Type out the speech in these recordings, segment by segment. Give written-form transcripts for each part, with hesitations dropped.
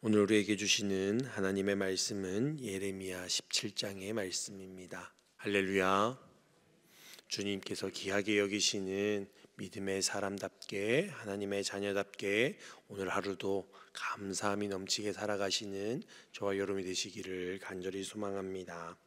오늘 우리에게 주시는 하나님의 말씀은 예레미야 17장의 말씀입니다. 할렐루야. 주님께서 귀하게 여기시는 믿음의 사람답게, 하나님의 자녀답게 오늘 하루도 감사함이 넘치게 살아가시는 저와 여러분이 되시기를 간절히 소망합니다.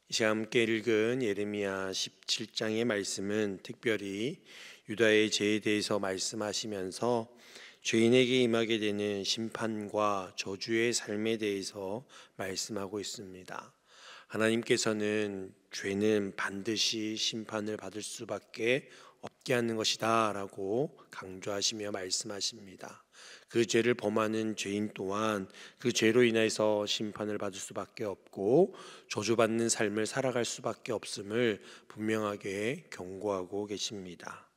이 시간 함께 읽은 예레미야 17장의 말씀은 특별히 유다의 죄에 대해서 말씀하시면서 죄인에게 임하게 되는 심판과 저주의 삶에 대해서 말씀하고 있습니다. 하나님께서는 죄는 반드시 심판을 받을 수밖에 없게 하는 것이다 라고 강조하시며 말씀하십니다. 그 죄를 범하는 죄인 또한 그 죄로 인해서 심판을 받을 수밖에 없고 저주받는 삶을 살아갈 수밖에 없음을 분명하게 경고하고 계십니다.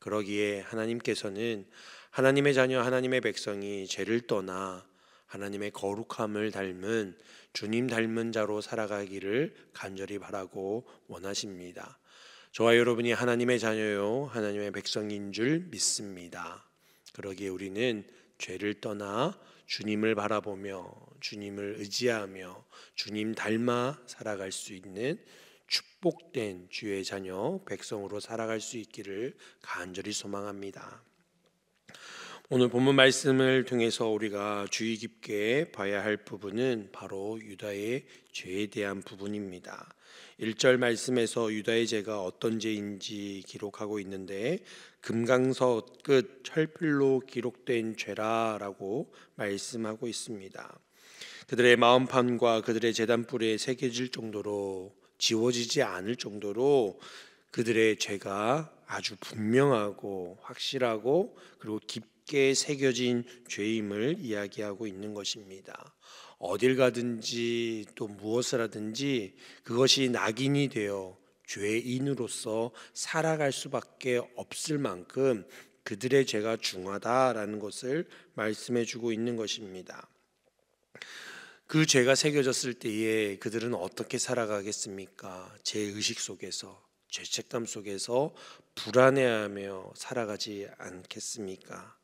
그러기에 하나님께서는 하나님의 자녀, 하나님의 백성이 죄를 떠나 하나님의 거룩함을 닮은 주님 닮은 자로 살아가기를 간절히 바라고 원하십니다. 저와 여러분이 하나님의 자녀요, 하나님의 백성인 줄 믿습니다. 그러기에 우리는 죄를 떠나 주님을 바라보며 주님을 의지하며 주님 닮아 살아갈 수 있는 축복된 주의 자녀, 백성으로 살아갈 수 있기를 간절히 소망합니다. 오늘 본문 말씀을 통해서 우리가 주의 깊게 봐야 할 부분은 바로 유다의 죄에 대한 부분입니다. 1절 말씀에서 유다의 죄가 어떤 죄인지 기록하고 있는데 금강석 끝 철필로 기록된 죄라라고 말씀하고 있습니다. 그들의 마음판과 그들의 제단불에 새겨질 정도로, 지워지지 않을 정도로 그들의 죄가 아주 분명하고 확실하고 그리고 깊게 새겨진 죄임을 이야기하고 있는 것입니다. 어딜 가든지 또 무엇을 하든지 그것이 낙인이 되어 죄인으로서 살아갈 수밖에 없을 만큼 그들의 죄가 중하다라는 것을 말씀해 주고 있는 것입니다. 그 죄가 새겨졌을 때에 그들은 어떻게 살아가겠습니까? 죄의식 속에서, 죄책감 속에서 불안해하며 살아가지 않겠습니까?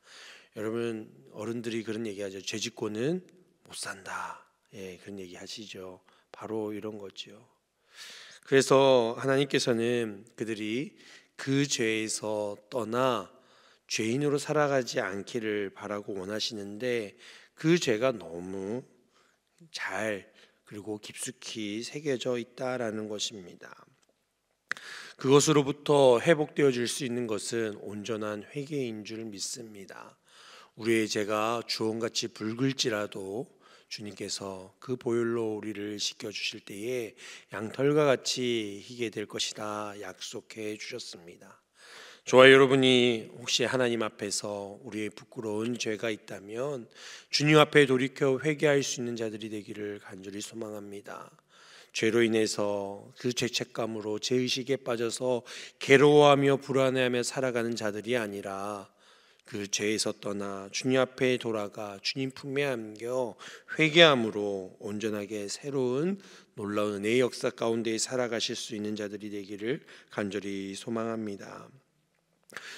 여러분, 어른들이 그런 얘기하죠. 죄 짓고는 못 산다. 그런 얘기 하시죠. 바로 이런 거죠. 그래서 하나님께서는 그들이 그 죄에서 떠나 죄인으로 살아가지 않기를 바라고 원하시는데 그 죄가 너무 잘 그리고 깊숙이 새겨져 있다라는 것입니다. 그것으로부터 회복되어질 수 있는 것은 온전한 회개인 줄 믿습니다. 우리의 죄가 주홍같이 붉을지라도 주님께서 그 보혈로 우리를 씻겨주실 때에 양털과 같이 희게 될 것이다 약속해 주셨습니다. 저와 여러분이 혹시 하나님 앞에서 우리의 부끄러운 죄가 있다면 주님 앞에 돌이켜 회개할 수 있는 자들이 되기를 간절히 소망합니다. 죄로 인해서 그 죄책감으로 죄의식에 빠져서 괴로워하며 불안해하며 살아가는 자들이 아니라 그 죄에서 떠나 주님 앞에 돌아가 주님 품에 안겨 회개함으로 온전하게 새로운 놀라운 은혜의 역사 가운데 살아가실 수 있는 자들이 되기를 간절히 소망합니다.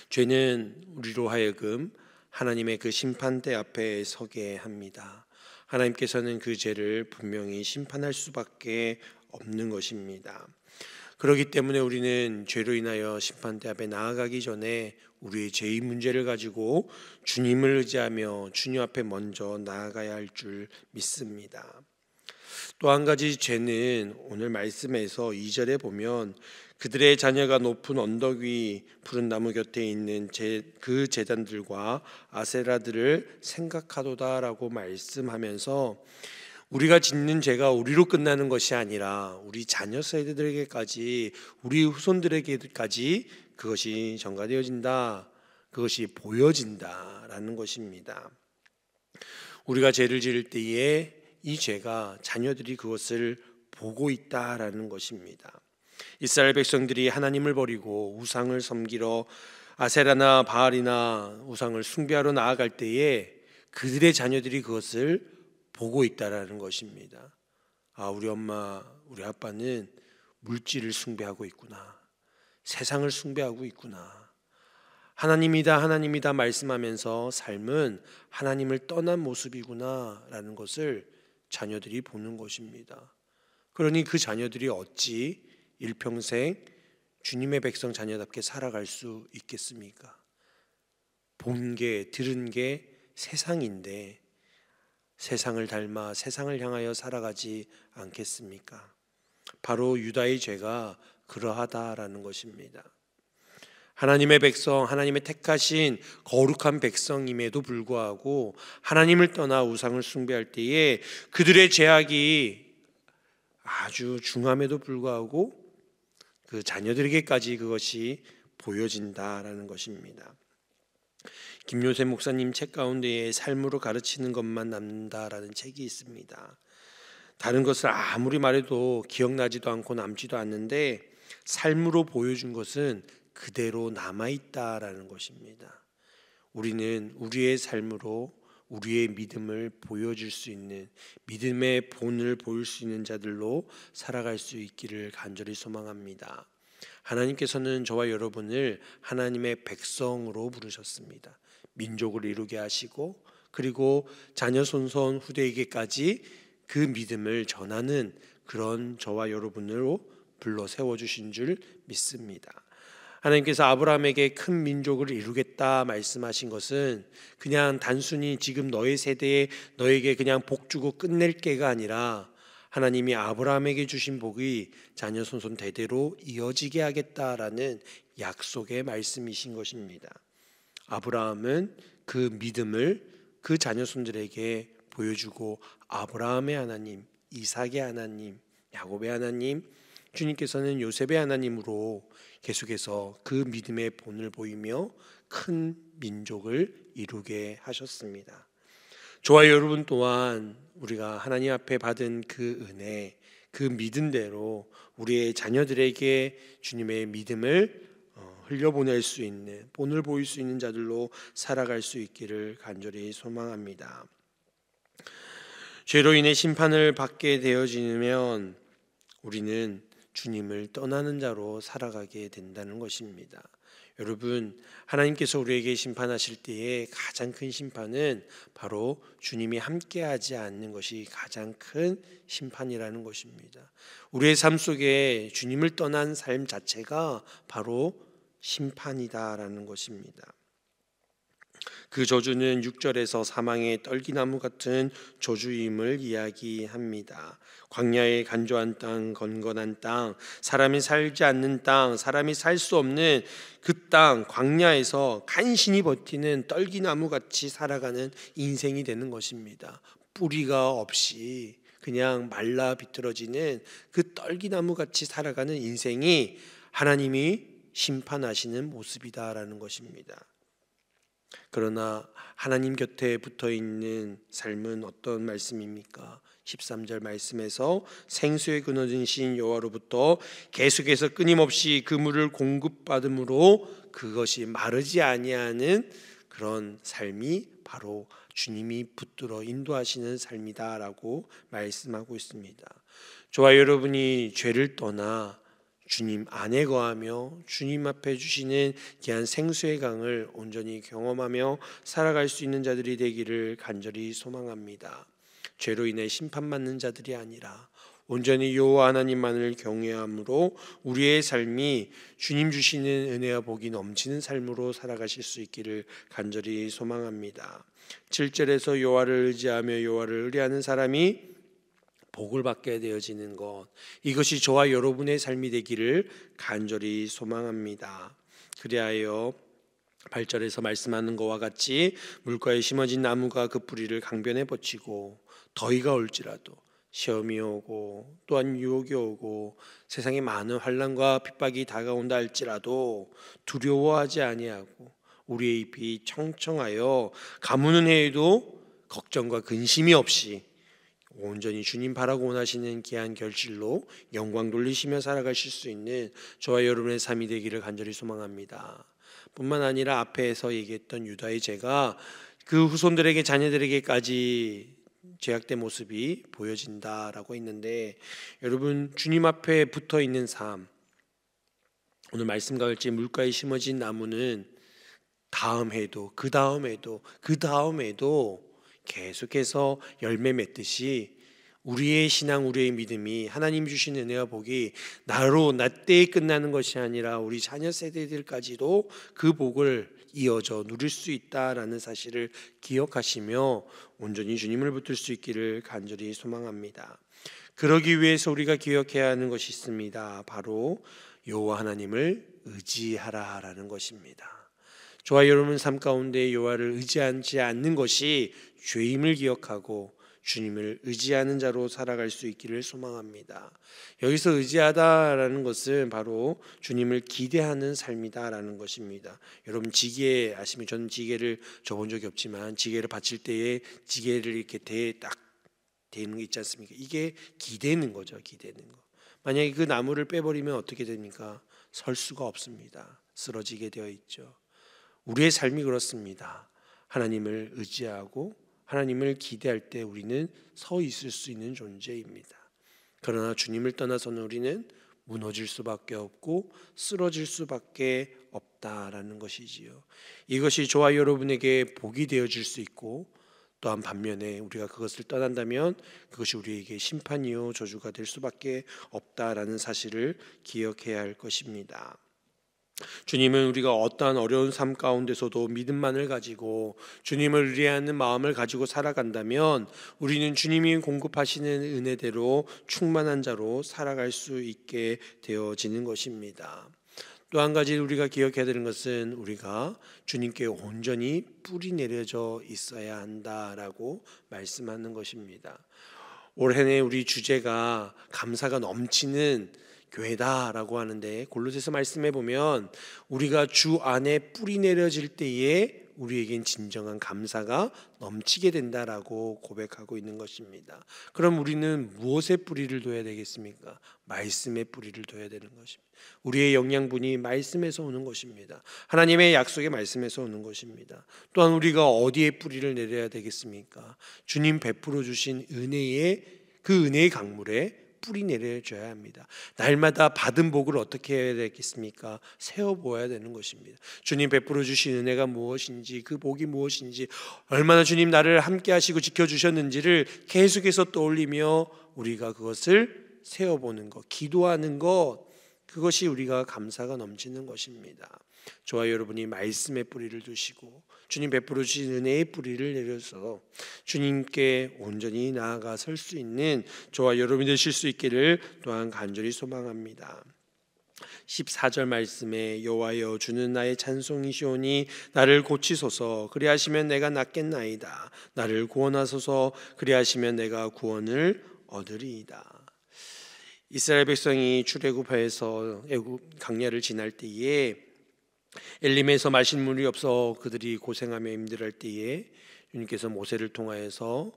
죄는 우리로 하여금 하나님의 그 심판대 앞에 서게 합니다. 하나님께서는 그 죄를 분명히 심판할 수밖에 없는 것입니다. 그렇기 때문에 우리는 죄로 인하여 심판대 앞에 나아가기 전에 우리의 죄의 문제를 가지고 주님을 의지하며 주님 앞에 먼저 나아가야 할 줄 믿습니다. 또 한 가지 죄는 오늘 말씀에서 2절에 보면 그들의 자녀가 높은 언덕 위 푸른 나무 곁에 있는 그 제단들과 아세라들을 생각하도다라고 말씀하면서 우리가 짓는 죄가 우리로 끝나는 것이 아니라 우리 자녀 세대들에게까지 우리 후손들에게까지 그것이 전가되어진다, 그것이 보여진다라는 것입니다. 우리가 죄를 지을 때에 이 죄가 자녀들이 그것을 보고 있다라는 것입니다. 이스라엘 백성들이 하나님을 버리고 우상을 섬기러 아세라나 바알이나 우상을 숭배하러 나아갈 때에 그들의 자녀들이 그것을 보고 있다라는 것입니다. 아, 우리 엄마, 우리 아빠는 물질을 숭배하고 있구나. 세상을 숭배하고 있구나. 하나님이다 하나님이다 말씀하면서 삶은 하나님을 떠난 모습이구나 라는 것을 자녀들이 보는 것입니다. 그러니 그 자녀들이 어찌 일평생 주님의 백성 자녀답게 살아갈 수 있겠습니까? 본 게 들은 게 세상인데 세상을 닮아 세상을 향하여 살아가지 않겠습니까? 바로 유다의 죄가 그러하다라는 것입니다. 하나님의 백성, 하나님의 택하신 거룩한 백성임에도 불구하고 하나님을 떠나 우상을 숭배할 때에 그들의 죄악이 아주 중함에도 불구하고 그 자녀들에게까지 그것이 보여진다라는 것입니다. 김요셉 목사님 책 가운데에 삶으로 가르치는 것만 남는다라는 책이 있습니다. 다른 것을 아무리 말해도 기억나지도 않고 남지도 않는데 삶으로 보여준 것은 그대로 남아있다라는 것입니다. 우리는 우리의 삶으로 우리의 믿음을 보여줄 수 있는, 믿음의 본을 보일 수 있는 자들로 살아갈 수 있기를 간절히 소망합니다. 하나님께서는 저와 여러분을 하나님의 백성으로 부르셨습니다. 민족을 이루게 하시고 그리고 자녀 손손 후대에게까지 그 믿음을 전하는 그런 저와 여러분으로 불러 세워주신 줄 믿습니다. 하나님께서 아브라함에게 큰 민족을 이루겠다 말씀하신 것은 그냥 단순히 지금 너의 세대에 너에게 그냥 복 주고 끝낼 게가 아니라 하나님이 아브라함에게 주신 복이 자녀 손손 대대로 이어지게 하겠다라는 약속의 말씀이신 것입니다. 아브라함은 그 믿음을 그 자녀 손들에게 보여주고 아브라함의 하나님, 이삭의 하나님, 야곱의 하나님, 주님께서는 요셉의 하나님으로 계속해서 그 믿음의 본을 보이며 큰 민족을 이루게 하셨습니다. 저와 여러분 또한 우리가 하나님 앞에 받은 그 은혜, 그 믿음대로 우리의 자녀들에게 주님의 믿음을 흘려보낼 수 있는, 본을 보일 수 있는 자들로 살아갈 수 있기를 간절히 소망합니다. 죄로 인해 심판을 받게 되어지면 우리는 주님을 떠나는 자로 살아가게 된다는 것입니다. 여러분, 하나님께서 우리에게 심판하실 때에 가장 큰 심판은 바로 주님이 함께하지 않는 것이 가장 큰 심판이라는 것입니다. 우리의 삶 속에 주님을 떠난 삶 자체가 바로 심판이다라는 것입니다. 그 저주는 6절에서 사망의 떨기나무 같은 저주임을 이야기합니다. 광야의 간조한 땅, 건건한 땅, 사람이 살지 않는 땅, 사람이 살 수 없는 그 땅, 광야에서 간신히 버티는 떨기나무 같이 살아가는 인생이 되는 것입니다. 뿌리가 없이 그냥 말라 비틀어지는 그 떨기나무 같이 살아가는 인생이 하나님이 심판하시는 모습이다라는 것입니다. 그러나 하나님 곁에 붙어있는 삶은 어떤 말씀입니까? 13절 말씀에서 생수의 근원이신 여호와로부터 계속해서 끊임없이 그 물을 공급받음으로 그것이 마르지 아니하는 그런 삶이 바로 주님이 붙들어 인도하시는 삶이다라고 말씀하고 있습니다. 저와 여러분이 죄를 떠나 주님 안에 거하며 주님 앞에 주시는 귀한 생수의 강을 온전히 경험하며 살아갈 수 있는 자들이 되기를 간절히 소망합니다. 죄로 인해 심판받는 자들이 아니라 온전히 여호와 하나님만을 경외함으로 우리의 삶이 주님 주시는 은혜와 복이 넘치는 삶으로 살아가실 수 있기를 간절히 소망합니다. 7절에서 여호와를 의지하며 여호와를 의뢰하는 사람이 복을 받게 되어지는 것, 이것이 저와 여러분의 삶이 되기를 간절히 소망합니다. 그리하여 8절에서 말씀하는 것과 같이 물가에 심어진 나무가 그 뿌리를 강변에 뻗치고 더위가 올지라도 시험이 오고 또한 유혹이 오고 세상에 많은 환난과 핍박이 다가온다 할지라도 두려워하지 아니하고 우리의 잎이 청청하여 가무는 해에도 걱정과 근심이 없이 온전히 주님 바라고 원하시는 귀한 결실로 영광 돌리시며 살아가실 수 있는 저와 여러분의 삶이 되기를 간절히 소망합니다. 뿐만 아니라 앞에서 얘기했던 유다의 죄가 그 후손들에게 자녀들에게까지 죄악된 모습이 보여진다라고 했는데, 여러분 주님 앞에 붙어있는 삶, 오늘 말씀과 같이 물가에 심어진 나무는 다음 해도 그 다음 해도 그 다음 해도 계속해서 열매 맺듯이 우리의 신앙, 우리의 믿음이 하나님 주신 은혜와 복이 나 때에 끝나는 것이 아니라 우리 자녀 세대들까지도 그 복을 이어져 누릴 수 있다라는 사실을 기억하시며 온전히 주님을 붙들 수 있기를 간절히 소망합니다. 그러기 위해서 우리가 기억해야 하는 것이 있습니다. 바로 여호와 하나님을 의지하라라는 것입니다. 저와 여러분 삶 가운데 여호와를 의지하지 않는 것이 죄임을 기억하고 주님을 의지하는 자로 살아갈 수 있기를 소망합니다. 여기서 의지하다라는 것은 바로 주님을 기대하는 삶이다라는 것입니다. 여러분 지게 아시면 저는 지게를 져본 적이 없지만 지게를 받칠 때에 지게를 이렇게 딱 대는 게 있지 않습니까? 이게 기대는 거죠. 기대는 거. 만약에 그 나무를 빼버리면 어떻게 됩니까? 설 수가 없습니다. 쓰러지게 되어 있죠. 우리의 삶이 그렇습니다. 하나님을 의지하고 하나님을 기대할 때 우리는 서 있을 수 있는 존재입니다. 그러나 주님을 떠나서는 우리는 무너질 수밖에 없고 쓰러질 수밖에 없다라는 것이지요. 이것이 저와 여러분에게 복이 되어질 수 있고 또한 반면에 우리가 그것을 떠난다면 그것이 우리에게 심판이요 저주가 될 수밖에 없다라는 사실을 기억해야 할 것입니다. 주님은 우리가 어떠한 어려운 삶 가운데서도 믿음만을 가지고 주님을 의뢰하는 마음을 가지고 살아간다면 우리는 주님이 공급하시는 은혜대로 충만한 자로 살아갈 수 있게 되어지는 것입니다. 또 한 가지 우리가 기억해야 되는 것은 우리가 주님께 온전히 뿌리 내려져 있어야 한다라고 말씀하는 것입니다. 올해는 우리 주제가 감사가 넘치는 교회다라고 하는데 골로새서 말씀해 보면 우리가 주 안에 뿌리 내려질 때에 우리에겐 진정한 감사가 넘치게 된다라고 고백하고 있는 것입니다. 그럼 우리는 무엇에 뿌리를 둬야 되겠습니까? 말씀에 뿌리를 둬야 되는 것입니다. 우리의 영양분이 말씀에서 오는 것입니다. 하나님의 약속의 말씀에서 오는 것입니다. 또한 우리가 어디에 뿌리를 내려야 되겠습니까? 주님 베풀어 주신 그 은혜의 강물에 뿌리 내려줘야 합니다. 날마다 받은 복을 어떻게 해야 되겠습니까? 세어보아야 되는 것입니다. 주님 베풀어 주신 은혜가 무엇인지, 그 복이 무엇인지, 얼마나 주님 나를 함께 하시고 지켜주셨는지를 계속해서 떠올리며 우리가 그것을 세어보는 것, 기도하는 것, 그것이 우리가 감사가 넘치는 것입니다. 저와 여러분이 말씀의 뿌리를 두시고 주님 베풀어 주신 은혜의 뿌리를 내려서 주님께 온전히 나아가 설 수 있는 저와 여러분이 되실 수 있기를 또한 간절히 소망합니다. 14절 말씀에 여호와여 주는 나의 찬송이시오니 나를 고치소서 그리하시면 내가 낫겠나이다. 나를 구원하소서 그리하시면 내가 구원을 얻으리이다. 이스라엘 백성이 출애굽해서 애굽 광야를 지날 때에 엘림에서 마실 물이 없어 그들이 고생하며 힘들어할 때에 주님께서 모세를 통하여서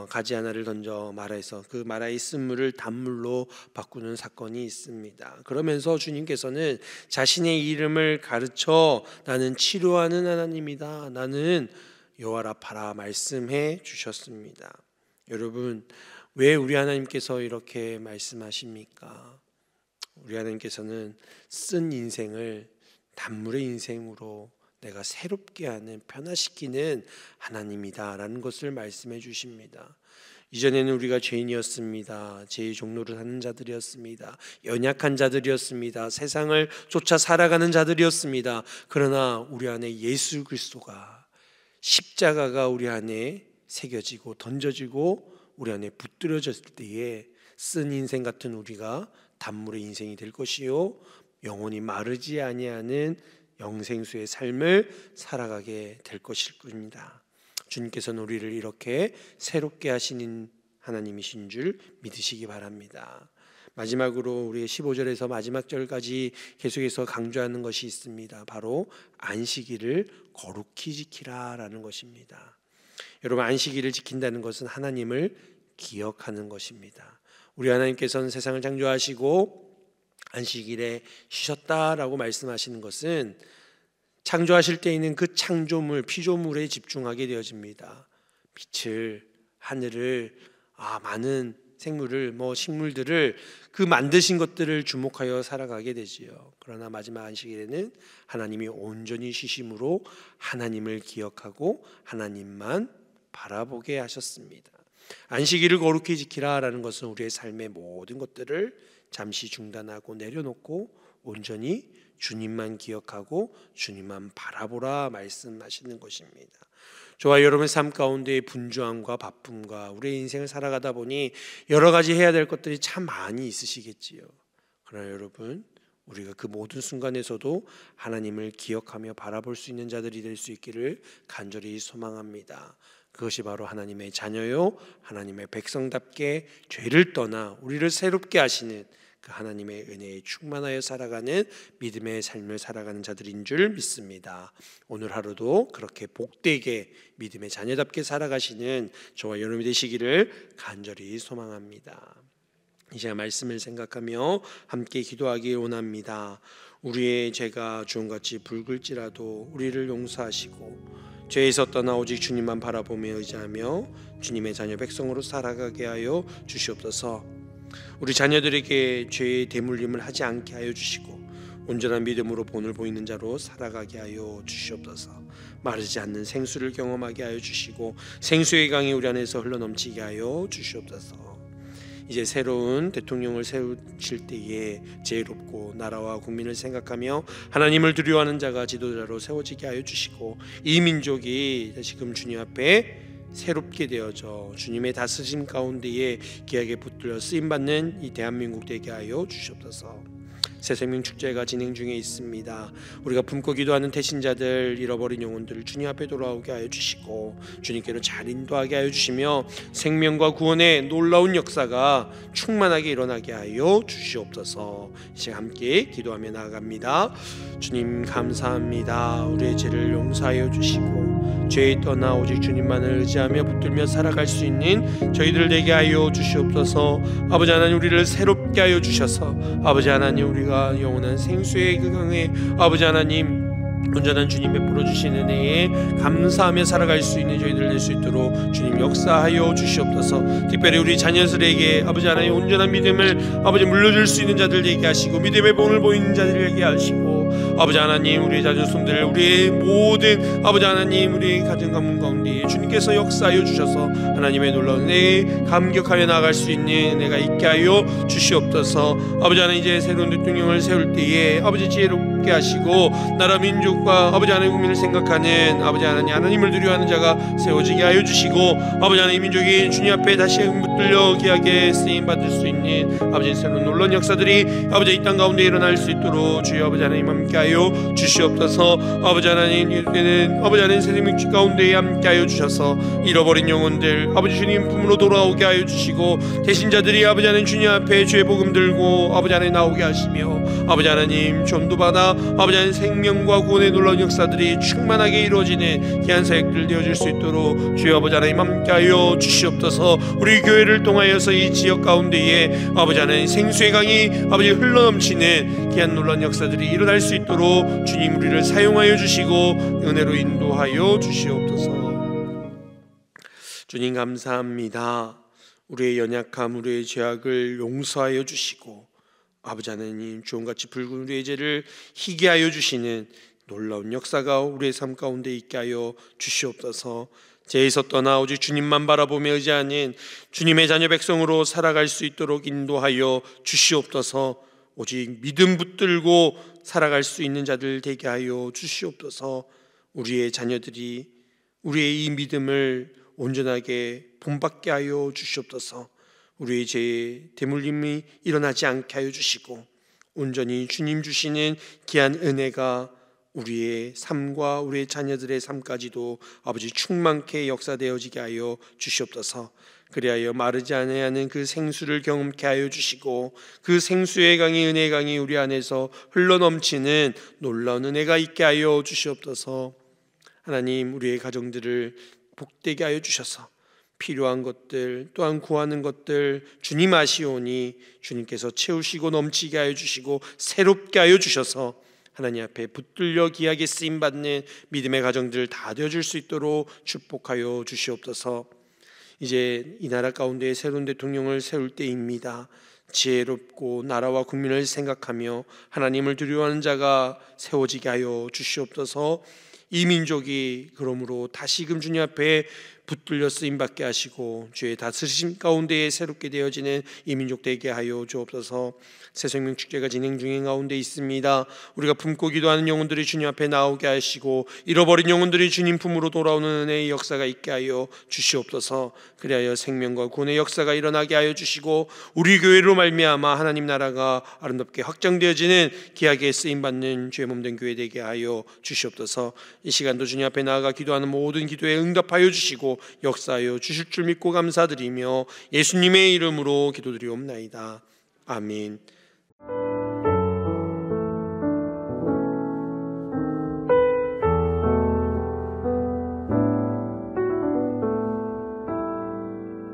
가지 하나를 던져 마라에서 그 마라에 있은 물을 단물로 바꾸는 사건이 있습니다. 그러면서 주님께서는 자신의 이름을 가르쳐 나는 치료하는 하나님이다. 나는 여호와라파라 말씀해 주셨습니다. 여러분 왜 우리 하나님께서 이렇게 말씀하십니까? 우리 하나님께서는 쓴 인생을 단물의 인생으로 내가 새롭게 하는 변화시키는 하나님이다라는 것을 말씀해 주십니다. 이전에는 우리가 죄인이었습니다. 죄의 종로를 하는 자들이었습니다. 연약한 자들이었습니다. 세상을 쫓아 살아가는 자들이었습니다. 그러나 우리 안에 예수 그리스도가 십자가가 우리 안에 새겨지고 던져지고 우리 안에 붙들어졌을 때에 쓴 인생 같은 우리가 단물의 인생이 될 것이요 영원히 마르지 아니하는 영생수의 삶을 살아가게 될 것일 겁니다. 주님께서는 우리를 이렇게 새롭게 하시는 하나님이신 줄 믿으시기 바랍니다. 마지막으로 우리 15절에서 마지막 절까지 계속해서 강조하는 것이 있습니다. 바로 안식일을 거룩히 지키라라는 것입니다. 여러분 안식일을 지킨다는 것은 하나님을 기억하는 것입니다. 우리 하나님께서는 세상을 창조하시고 안식일에 쉬셨다라고 말씀하시는 것은 창조하실 때 있는 그 창조물, 피조물에 집중하게 되어집니다. 빛을, 하늘을, 많은 생물을 식물들을 그 만드신 것들을 주목하여 살아가게 되지요. 그러나 마지막 안식일에는 하나님이 온전히 쉬심으로 하나님을 기억하고 하나님만 바라보게 하셨습니다. 안식일을 거룩히 지키라라는 것은 우리의 삶의 모든 것들을 잠시 중단하고 내려놓고 온전히 주님만 기억하고 주님만 바라보라 말씀하시는 것입니다. 저와 여러분의 삶 가운데의 분주함과 바쁨과 우리의 인생을 살아가다 보니 여러 가지 해야 될 것들이 참 많이 있으시겠지요. 그러나 여러분, 우리가 그 모든 순간에서도 하나님을 기억하며 바라볼 수 있는 자들이 될 수 있기를 간절히 소망합니다. 그것이 바로 하나님의 자녀요 하나님의 백성답게 죄를 떠나 우리를 새롭게 하시는 그 하나님의 은혜에 충만하여 살아가는 믿음의 삶을 살아가는 자들인 줄 믿습니다. 오늘 하루도 그렇게 복되게 믿음의 자녀답게 살아가시는 저와 여러분이 되시기를 간절히 소망합니다. 이 시간 말씀을 생각하며 함께 기도하기 원합니다. 우리의 죄가 주홍같이 붉을지라도 우리를 용서하시고 죄에서 떠나 오직 주님만 바라보며 의지하며 주님의 자녀 백성으로 살아가게 하여 주시옵소서. 우리 자녀들에게 죄의 대물림을 하지 않게 하여 주시고 온전한 믿음으로 본을 보이는 자로 살아가게 하여 주시옵소서. 마르지 않는 생수를 경험하게 하여 주시고 생수의 강이 우리 안에서 흘러넘치게 하여 주시옵소서. 이제 새로운 대통령을 세우실 때에 지혜롭고 나라와 국민을 생각하며 하나님을 두려워하는 자가 지도자로 세워지게 하여 주시고 이 민족이 다시금 주님 앞에 새롭게 되어져 주님의 다스림 가운데에 귀하게 붙들려 쓰임받는 이 대한민국 되게 하여 주시옵소서. 새생명 축제가 진행 중에 있습니다. 우리가 품고 기도하는 태신자들, 잃어버린 영혼들을 주님 앞에 돌아오게 하여 주시고 주님께로 잘 인도하게 하여 주시며 생명과 구원의 놀라운 역사가 충만하게 일어나게 하여 주시옵소서. 이제 함께 기도하며 나아갑니다. 주님 감사합니다. 우리의 죄를 용서하여 주시고 죄에 떠나 오직 주님만을 의지하며 붙들며 살아갈 수 있는 저희들 되게 하여 주시옵소서. 아버지 하나님, 우리를 새롭게 하여 주셔서 아버지 하나님, 우리가 영원한 생수의 그 강에 아버지 하나님 온전한 주님 베풀어 주신 은혜에 감사하며 살아갈 수 있는 저희들 될 수 있도록 주님 역사하여 주시옵소서. 특별히 우리 자녀들에게 아버지 하나님 온전한 믿음을 아버지 물려줄 수 있는 자들 되게 하시고 믿음의 본을 보이는 자들에게 하시고 아버지 하나님, 우리의 자녀손들, 우리의 모든 아버지 하나님, 우리의 가정 가문 가운데 주님께서 역사하여 주셔서 하나님의 놀라운 은혜에 감격하여 나아갈 수 있는 은혜가 있게 하여 주시옵소서. 아버지 하나님, 이제 새로운 대통령을 세울 때에 아버지 지혜롭게 하시고 나라 민족과 아버지 하나님 국민을 생각하는 아버지 하나님, 하나님을 두려워하는 자가 세워지게 하여 주시고 아버지 하나님, 민족이 주님 앞에 다시 붙들려 귀하게 쓰임 받을 수 있는 아버지 새로운 놀라운 역사들이 아버지 이 땅 가운데 일어날 수 있도록 주여 아버지 하나님 함께 하여 주시옵소서. 아버지 하나님, 이제는 아버지 하나님 새생명 축제 가운데 함께 하여 주셔서 잃어버린 영혼들 아버지 주님 품으로 돌아오게 하여 주시고 대신자들이 아버지 하나님 주님 앞에 주의 복음 들고 아버지 하나님 나오게 하시며 아버지 하나님 전도받아 아버지 하나님 생명과 구원의 놀라운 역사들이 충만하게 이루어지는 귀한 사역들 되어질 수 있도록 주여 아버지 하나님 함께하여 주시옵소서. 우리 교회를 통하여서 이 지역 가운데에 아버지 하나님 생수의 강이 아버지 흘러넘치는 귀한 놀라운 역사들이 일어날 수 있도록 주님 우리를 사용하여 주시고 은혜로 인도하여 주시옵소서. 주님 감사합니다. 우리의 연약함, 우리의 죄악을 용서하여 주시고 아버지 하나님 주홍같이 붉은 우리의 죄를 희게 하여 주시는 놀라운 역사가 우리의 삶 가운데 있게 하여 주시옵소서. 죄에서 떠나 오직 주님만 바라보며 의지하는 주님의 자녀 백성으로 살아갈 수 있도록 인도하여 주시옵소서. 오직 믿음 붙들고 살아갈 수 있는 자들 되게 하여 주시옵소서. 우리의 자녀들이 우리의 이 믿음을 온전하게 본받게 하여 주시옵소서. 우리의 죄의 대물림이 일어나지 않게 하여 주시고 온전히 주님 주시는 귀한 은혜가 우리의 삶과 우리의 자녀들의 삶까지도 아버지 충만케 역사되어지게 하여 주시옵소서. 그리하여 마르지 아니하는 그 생수를 경험케 하여 주시고 그 생수의 강이, 은혜의 강이 우리 안에서 흘러넘치는 놀라운 은혜가 있게 하여 주시옵소서. 하나님, 우리의 가정들을 복되게 하여 주셔서 필요한 것들 또한 구하는 것들 주님 아시오니 주님께서 채우시고 넘치게 하여 주시고 새롭게 하여 주셔서 하나님 앞에 붙들려 귀하게 쓰임받는 믿음의 가정들 다 되어질 수 있도록 축복하여 주시옵소서. 이제 이 나라 가운데 새로운 대통령을 세울 때입니다. 지혜롭고 나라와 국민을 생각하며 하나님을 두려워하는 자가 세워지게 하여 주시옵소서. 이 민족이 그러므로 다시금 주님 앞에 붙들려 쓰임받게 하시고 주의 다스리심 가운데에 새롭게 되어지는 이 민족 되게 하여 주옵소서. 새생명 축제가 진행 중인 가운데 있습니다. 우리가 품고 기도하는 영혼들이 주님 앞에 나오게 하시고 잃어버린 영혼들이 주님 품으로 돌아오는 은혜의 역사가 있게 하여 주시옵소서. 그리하여 생명과 구원의 역사가 일어나게 하여 주시고 우리 교회로 말미암아 하나님 나라가 아름답게 확장되어지는 귀하게 쓰임받는 주의 몸된 교회 되게 하여 주시옵소서. 이 시간도 주님 앞에 나아가 기도하는 모든 기도에 응답하여 주시고 역사하여 주실 줄 믿고 감사드리며 예수님의 이름으로 기도드리옵나이다. 아멘.